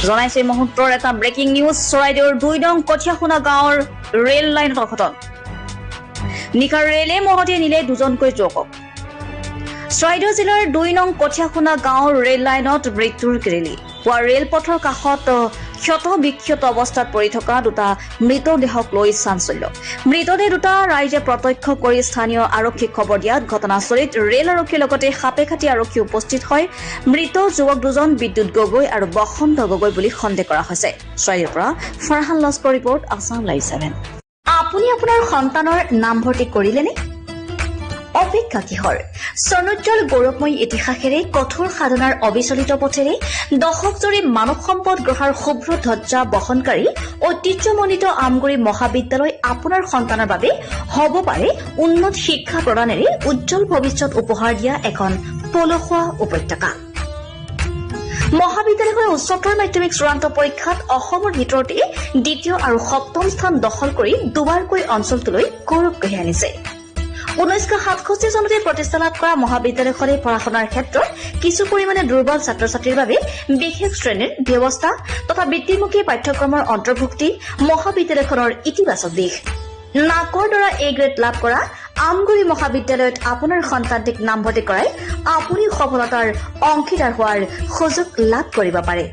জনাইছে মুহূৰ্তৰ এটা ব্ৰেকিং নিউজ চৰাইদেউৰ 2 নং কঠিয়াখোনা গাঁৱৰ ৰেল লাইনত অঘটন নিশা ৰেলে মহতিয়াই নিলে দুজনকৈ যুৱকক চৰাইদেউ জিলাৰ 2 নং কঠিয়াখোনা গাঁৱৰ ৰেল লাইনত মৃত্যুৰ কেৰেলি পুৱা ৰেলপথৰ কাষত ক্ষত বিক্ষত অৱস্থাত পৰি থকা দুটা মৃতদেহক লৈ চাঞ্চল্য মৃতদেহ দুটা ৰাইজে প্ৰত্যক্ষ কৰি স্থানীয় আৰক্ষীক খবৰ দিয়াত ঘটনাস্থলীত ৰেল আৰক্ষীৰ লগতে সাপেখাতী আৰক্ষী উপস্থিত হয় মৃত যুৱক দুজন বিদ্যুৎ গগৈ আৰু বসন্ত গগৈ বুলি সন্দেহ কৰা হৈছে চৰাইদেউৰ পৰা ফাৰহান লস্কৰ ৰিপৰ্ট আসাম লাইভ 7 আপুনি আপোনাৰ সন্তানৰ নাম ভৰ্তি কৰিলেনে অপেক্ষা কিহৰ সনোজ্জ্বল গৌৰৱময় ইতিহাসেৰে কঠোৰ সাধনাৰ অবিচলিত পথেৰে দশকজুৰি মানৱ সম্পদ গঢ়াৰ শুভ্ৰ ধ্বজা বহনকাৰী ঐতিহ্যমণ্ডিত আমগুৰি মহাবিদ্যালয় আপোনাৰ সন্তানৰ বাবে হ'ব পাৰে উন্নত শিক্ষা প্ৰদানেৰে উজ্জ্বল ভৱিষ্যত উপহাৰ দিয়া এখন পলসুৱা উপত্যকা মহাবিদ্যালয়খনে উচ্চতৰ মাধ্যমিক চূড়ান্ত পৰীক্ষাত অসমৰ ভিতৰতে দ্বিতীয় আৰু সপ্তম স্থান দখল কৰি দুবাৰকৈ অঞ্চলটোলৈ গৌৰৱ কঢ়িয়াই আনিছে 1967 চনতে প্ৰতিষ্ঠা লাভ কৰা মহাবিদ্যালয়খনে পঢ়া-শুনাৰ ক্ষেত্ৰত কিছু পৰিমাণে দুৰ্বল ছাত্ৰ-ছাত্ৰীৰ বাবে বিশেষ শ্ৰেণীৰ ব্যৱস্থা তথা বৃত্তিমুখী পাঠ্যক্ৰমৰ অন্তৰ্ভুক্তি মহাবিদ্যালয়খনৰ ইতিবাচক দিশ নাকৰ দ্বাৰা এ গ্ৰেড লাভ কৰা আমগুৰি মহাবিদ্যালয়ত আপোনাৰ সন্তানটিক নামভৰ্তি কৰাই আপুনি সফলতাৰ অংশীদাৰ হোৱাৰ সুযোগ লাভ কৰিব পাৰে